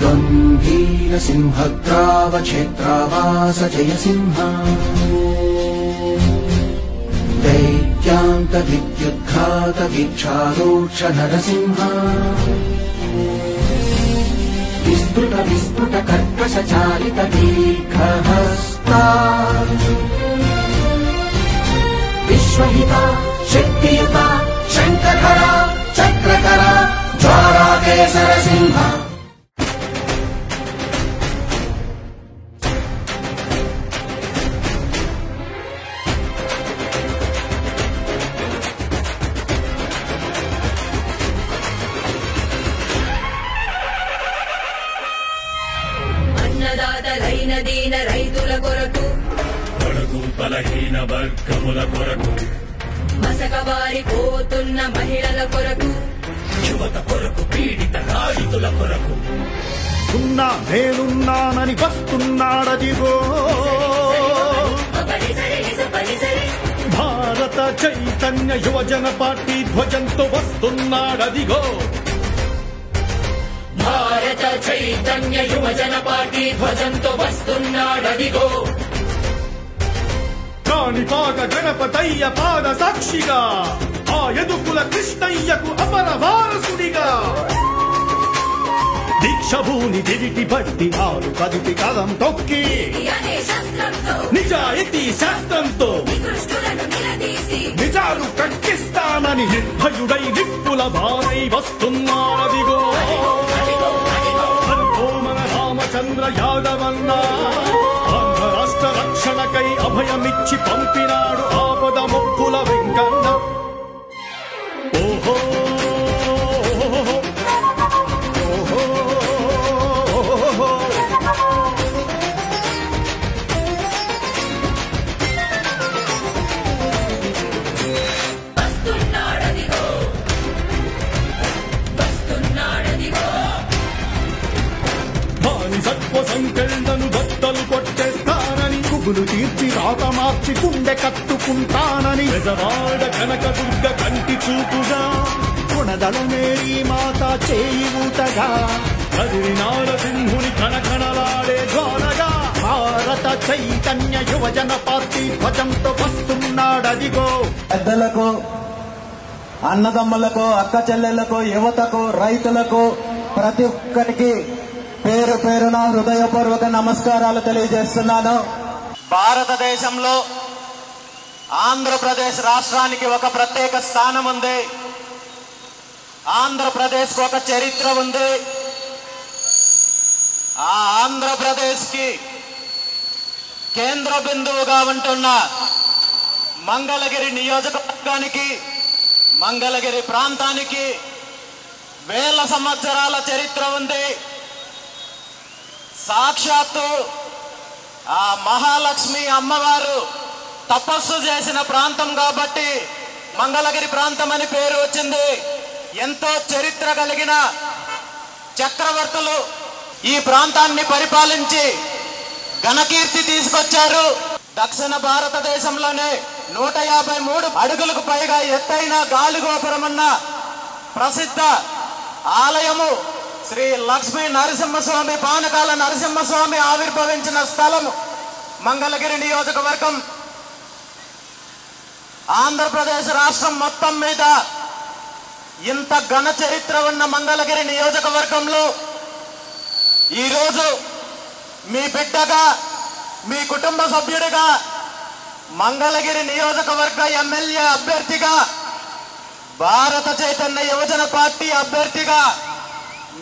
गंभीर सिंहग्रावक्षेत्रावास जयसिंह दैत्यान्त विद्युद्घात वीक्षारोक्ष नरसिंह विस्तृत विस्फुट कर्कश चालित दीर्घहस्ता विश्वहिता शक्तियुता शंखधरा चक्रकरा ज्वालाकेसर सिंह అన్నదాతలైన దీన రైతుల కొరకు కొరకు బలహీన వర్గముల కొరకు మసకబారిపోతున్న మహిళల కొరకు యువత కొరకు పీడిత రైతుల కొరకు నేనున్నానని వస్తున్నాడదిగో భారత చైతన్య యువజన పార్టీ ధ్వజంతో వస్తున్నాడదిగో భారత చైతన్య యువజన పార్టీ ధ్వజంతో వస్తున్నాడదిగో కాణిపాక గణపతయ్య పాద సాక్షిగా ఆ యదుకుల కృష్ణయ్యకు అపర వారసుడిగా దీక్షభూని దివిటి బట్టి ఆరు కదిపి కదం తొక్కి నిజాయితీ శాస్త్రంతో నిజాలు కక్కిస్తానని నిర్భయుడై నిప్పుల బారై వస్తున్నాడదిగో మన రామచంద్ర యాదవన్న ఆంధ్ర రాష్ట్ర రక్షణకై అభయమిచ్చి పంపినాడు ఆపద ముక్కుల వెంకన్న ఓహో సంకెళ్లను బట్టలు కొట్టేస్తానని కుగులు తీర్చి రాత మార్చి గుండె కట్టుకుంటానని పెదవాడ కనకదుర్గ కంటి చూపుగా గుణదళమేరీ మాత చేయి ఊతగా కదిరి నారసింహుని కణకణలాడే జ్వాలగా భారత చైతన్య యువజన పార్టీ ధ్వజంతో వస్తున్నాడదిగో పెద్దలకు అన్నదమ్ములకు అక్క చెల్లెళ్లకు యువతకు రైతులకు ప్రతి ఒక్కరికి పేరు పేరున హృదయపూర్వక నమస్కారాలు తెలియజేస్తున్నాను. భారతదేశంలో ఆంధ్రప్రదేశ్ రాష్ట్రానికి ఒక ప్రత్యేక స్థానం ఉంది. ఆంధ్రప్రదేశ్ కు ఒక చరిత్ర ఉంది. ఆ ఆంధ్రప్రదేశ్ కి కేంద్ర బిందువుగా ఉంటున్న మంగళగిరి నియోజకవర్గానికి మంగళగిరి ప్రాంతానికి వేల సంవత్సరాల చరిత్ర ఉంది. సాక్షాత్తు ఆ మహాలక్ష్మి అమ్మవారు తపస్సు చేసిన ప్రాంతం కాబట్టి మంగళగిరి ప్రాంతం అని పేరు వచ్చింది. ఎంతో చరిత్ర కలిగిన చక్రవర్తులు ఈ ప్రాంతాన్ని పరిపాలించి ఘనకీర్తి తీసుకొచ్చారు. దక్షిణ భారతదేశంలోనే 153 అడుగులకు పైగా ఎత్తైన గాలిగోపురం ఉన్న ప్రసిద్ధ ఆలయము శ్రీ లక్ష్మీ నరసింహస్వామి పానకాల నరసింహస్వామి ఆవిర్భవించిన స్థలం మంగళగిరి నియోజకవర్గం. ఆంధ్రప్రదేశ్ రాష్ట్రం మొత్తం మీద ఇంత ఘన చరిత్ర ఉన్న మంగళగిరి నియోజకవర్గంలో ఈరోజు మీ బిడ్డగా మీ కుటుంబ సభ్యుడిగా మంగళగిరి నియోజకవర్గ ఎమ్మెల్యే అభ్యర్థిగా భారత చైతన్య యువజన పార్టీ అభ్యర్థిగా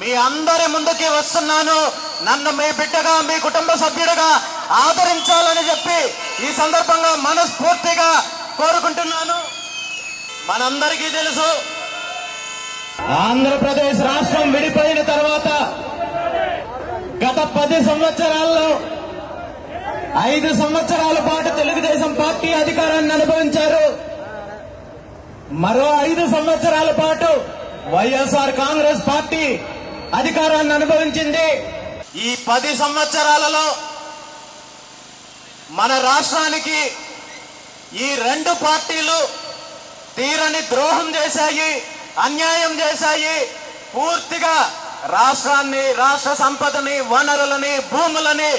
మీ అందరి ముందుకి వస్తున్నాను. నన్ను మీ బిడ్డగా మీ కుటుంబ సభ్యుడిగా ఆదరించాలని చెప్పి ఈ సందర్భంగా మనస్ఫూర్తిగా కోరుకుంటున్నాను. మనందరికీ తెలుసు, ఆంధ్రప్రదేశ్ రాష్ట్రం విడిపోయిన తర్వాత గత 10 సంవత్సరాల్లో 5 సంవత్సరాల పాటు తెలుగుదేశం పార్టీ అధికారాన్ని అనుభవించారు. మరో 5 సంవత్సరాల పాటు వైఎస్ఆర్ కాంగ్రెస్ పార్టీ అధికారాన్ని అనుభవించింది. ఈ 10 సంవత్సరాలలో మన రాష్ట్రానికి ఈ 2 పార్టీలు తీరని ద్రోహం చేశాయి, అన్యాయం చేశాయి. పూర్తిగా రాష్ట్రాన్ని, రాష్ట్ర సంపదని, వనరులని, భూములని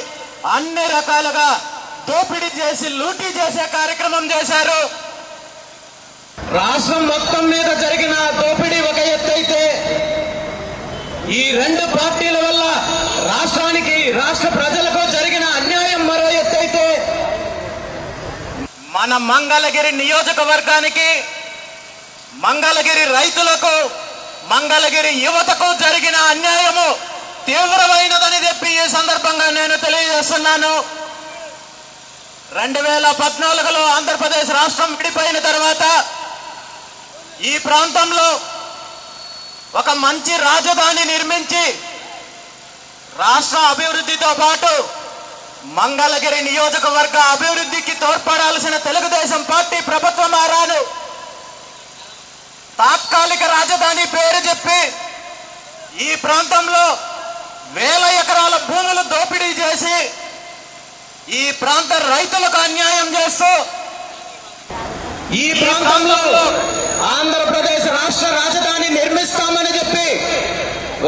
అన్ని రకాలుగా దోపిడీ చేసి లూటీ చేసే కార్యక్రమం చేశారు. రాష్ట్రం మొత్తం మీద జరిగిన దోపిడీ ఒక ఎత్తు అయితే, ఈ రెండు పార్టీల వల్ల రాష్ట్రానికి, రాష్ట్ర ప్రజలకు జరిగిన అన్యాయం మరో ఎత్తు అయితే, మన మంగళగిరి నియోజకవర్గానికి, మంగళగిరి రైతులకు, మంగళగిరి యువతకు జరిగిన అన్యాయము తీవ్రమైనదని చెప్పి ఈ సందర్భంగా నేను తెలియజేస్తున్నాను. 2014లో ఆంధ్రప్రదేశ్ రాష్ట్రం విడిపోయిన తర్వాత ఈ ప్రాంతంలో ఒక మంచి రాజధాని నిర్మించి రాష్ట్ర అభివృద్ధితో పాటు మంగళగిరి నియోజకవర్గ అభివృద్ధికి తోడ్పడాల్సిన తెలుగుదేశం పార్టీ ప్రభుత్వం ఆరాను తాత్కాలిక రాజధాని పేరు చెప్పి ఈ ప్రాంతంలో వేల ఎకరాల భూములు దోపిడీ చేసి ఈ ప్రాంత రైతులకు అన్యాయం చేస్తూ ఈ ప్రాంతంలో ఆంధ్రప్రదేశ్ రాష్ట్ర రాజధాని నిర్మిస్తామని చెప్పి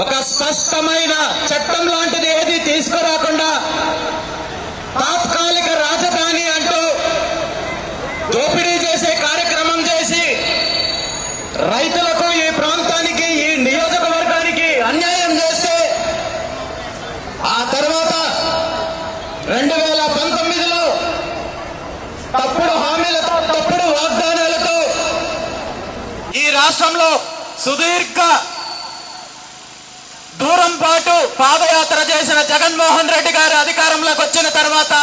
ఒక స్పష్టమైన చట్టం లాంటిది ఏది తీసుకురాకుండా తాత్కాలిక రాజధాని అంటూ దోపిడీ చేసే కార్యక్రమం చేసి రైతులకు, ఈ ప్రాంతానికి, ఈ నియోజకవర్గానికి అన్యాయం చేస్తే ఆ తర్వాత 2019లో తప్పుడు హామీలతో, తప్పుడు వాగ్దానాలతో ఈ రాష్ట్రంలో సుదీర్ఘ దూరం పాటు పాదయాత్ర చేసిన జగన్మోహన్ రెడ్డి గారు అధికారంలోకి వచ్చిన తర్వాత